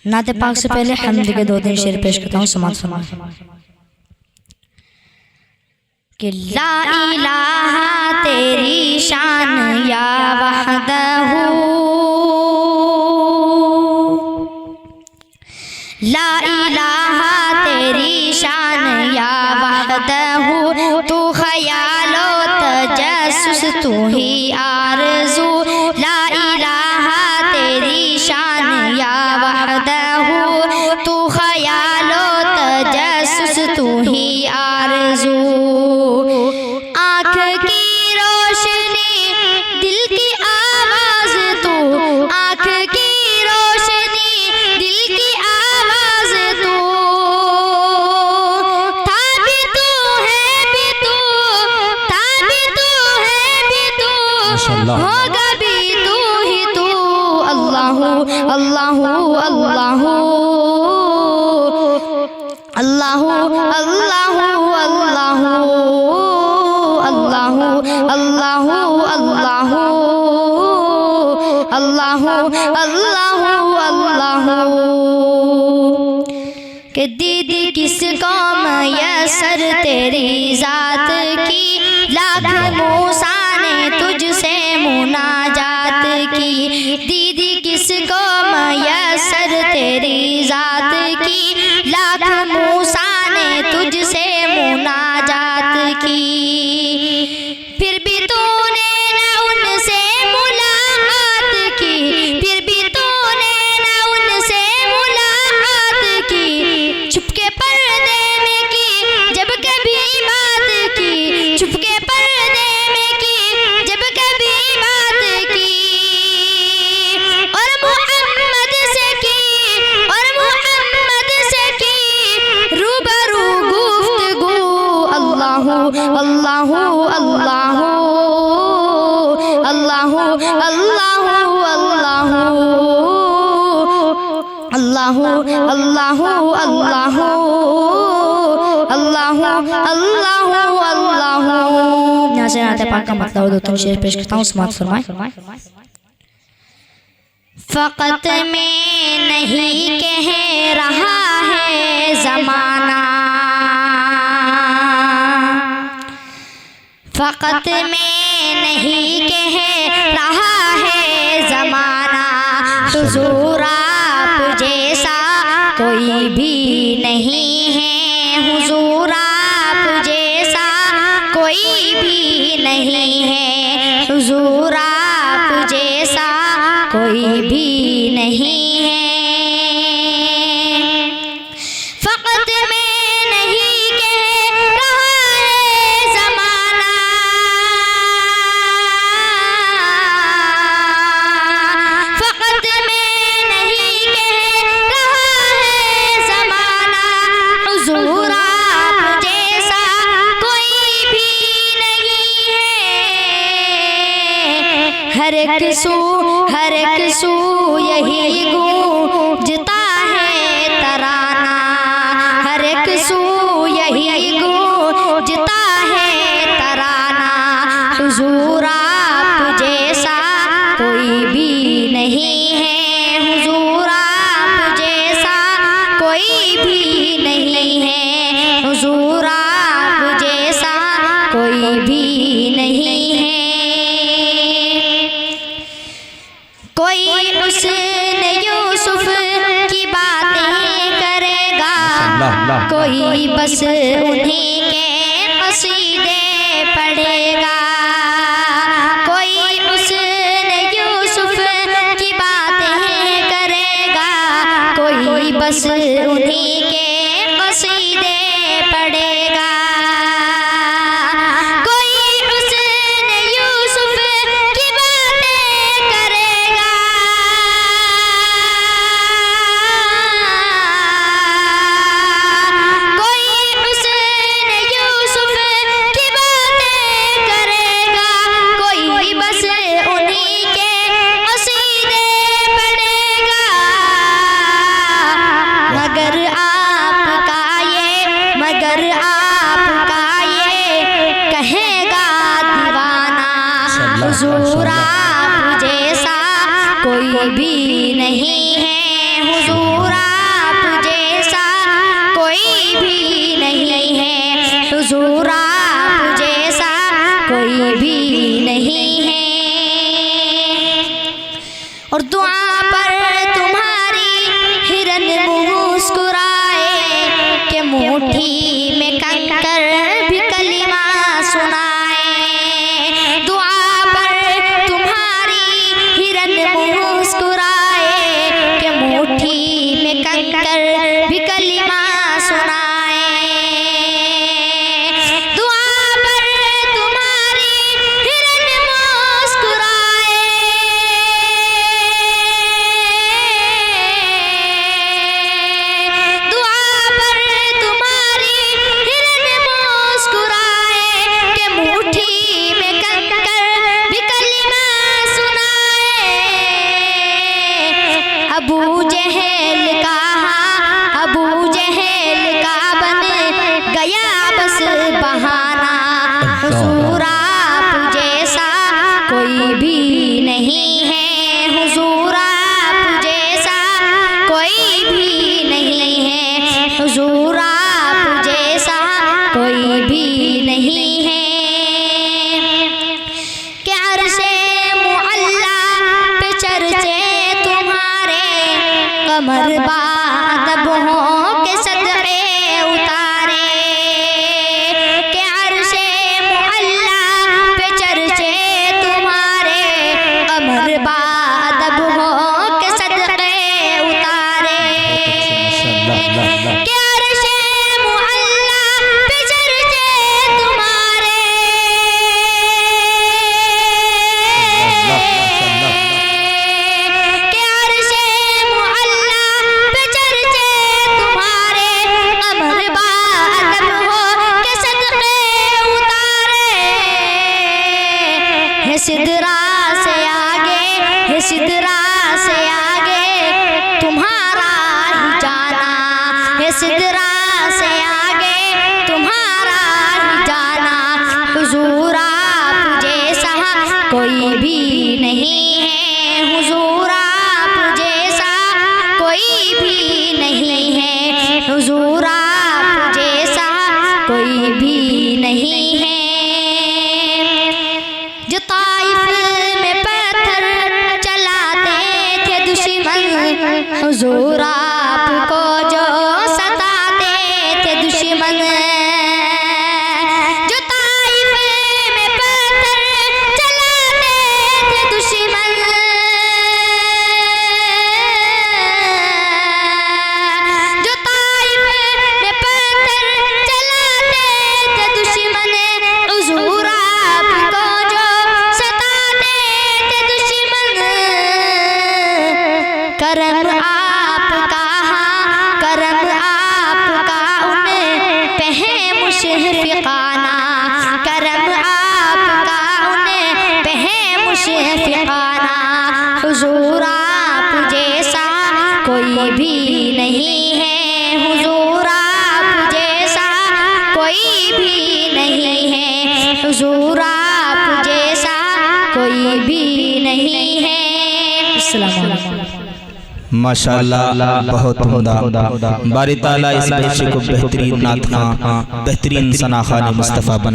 नाते पाक से पहले हम्द के 2-3 शेर पेश करता हूँ, समाज फरमाएं कि ला इलाहा तेरी शान या वहदहू, ला इलाहा तेरी शान या वहदहू, तू ख्यालो तजस्सुस तू ही आरज़ू, ला इलाहा तेरी शान या वहदहू, तू ख्यालो तजस्सुस तू ही आरज़ू, आँख की रोशनी दिल की आवाज़ तू, आँख की रोशनी दिल की आवाज़ तू, था भी तू है भी तू, था भी तू है भी तू, होगा भी तू ही तू, अल्लाहू अल्लाहू अल्लाहू अल्लाहू अल्लाहू अल्लाहू अल्लाहू अल्लाहू अल्लाहू अल्लाहू अल्लाहू कि दीदी किसको मयसर तेरी जात की, लाख मूसा ने तुझसे मुनाजात की, दीदी किसको मयसर तेरी जात की, लाख मूसा ने तुझसे मुनाजात की, फिर भी तूने न उनसे मुलाकात की, फिर भी तूने न उनसे मुलाकात की, छुपके पर्दे में की जब कभी बात की, छुपके पर्दे में की जब कभी बात की, और मोहम्मद से की, और मोहम्मद से की रूबरू गुफ्तगू, अल्लाहू अल्लाहू अल्लाहू अल्लाहू अल्लाहू अल्लाहू अल्लाहू अल्लाहू अल्लाहू अल्लाहू अल्लाहू। यहाँ से नाते पाक का मतलब 2-3 शेर पेश करता हूँ, समाअत फरमाएं। फ़क़त में नहीं कह रहा है ज़माना, फ़क़त में नहीं कह रहा है ज़माना, हुज़ूर आप जैसा कोई भी नहीं है, हुज़ूर आप जैसा कोई भी नहीं है, हुज़ूर आप जैसा कोई भी नहीं है, फ़क़त में नहीं कह रहा है ज़माना, फ़क़त में नहीं कह रहा है ज़माना, हुज़ूर आप जैसा कोई भी नहीं है, हर एक सू यही गूंजता है तराना, हर एक सू यही गूंजता है तराना, हुज़ूर आप जैसा कोई भी नहीं है, हुज़ूर आप जैसा कोई भी नहीं है, हुज़ूर आप जैसा कोई भी नहीं है, कोई उसने यूसुफ की बातें करेगा, कोई बस उन्हीं के कसीदे पढ़ेगा, कोई उसने यूसुफ की बातें करेगा, कोई बस उन्हीं के कसीदे पढ़ेगा, कोई उसने यूसुफ की बातें करेगा, कोई उसने यूसुफ की हुजूर आप जैसा कोई भी नहीं है। और दुआ पर तुम्हारी हिरन मुस्कुराए के मुट्ठी में कंकर भी कलिमा सुनाए। दुआ पर तुम्हारी हिरन मुस्कुराए के मुट्ठी में कंकर भी कलिमा सुनाए। दुआ पर तुम्हारी हिरन मुस्कुराए, दुआ पर तुम्हारी हिरन मुस्कुराए के मुट्ठी में कंकर भी कलिमा सुनाए। अबू जहल का बन गया बस बहाना, हुजूर आप जैसा कोई भी नहीं है। हुजूर आप जैसा कोई भी नहीं है। हुजूर आप जैसा कोई भी नहीं है। कि अर्शे मुअल्ला पे चर्चे तुम्हारे, कमर बादब हो के सदक़े उतारे। के अर्शे मुअल्ला पे चर्चे तुम्हारे, कमर बादब हो के सदक़े उतारे। के अर्शे मुअल्ला पे चर्चे तुम्हारे, के अर्शे मुअल्ला पे चर्चे तुम्हारे, कमर बादब हो के सदक़े उतारे। है सिदरा से आगे, है सिदरा से आगे तुम्हारा ही जाना, है सिदरा से आगे तुम्हारा ही जाना। हुजूर आप जैसा कोई भी नहीं है। हुजूर आप जैसा कोई भी नहीं है। हुजूर आप जैसा कोई भी नहीं है। जो ताइफ में पत्थर चलाते थे दुश्मन, हुजूर आपको जो सताते थे दुश्मन। जो ताइफ में पत्थर चलाते थे दुश्मन, जो ताइफ में पत्थर चलाते थे दुश्मन, हुजूर आपको जो सताते थे दुश्मन। करम आपका, करम आपका उन पे है मुशफ़िक़ाना, करम आपका उन पे है मुशफ़िक़ाना। हुजूर आप जैसा कोई भी नहीं है। हुजूर आप जैसा कोई भी नहीं है। हुजूर आप जैसा कोई भी नहीं है। अस्सलामु अलैकुम। माशाअल्लाह, बहुत उम्दा। बारी ताला इस बच्चे को बेहतरीन नात खां, बेहतरीन सना खान मुस्तफ़ा बना।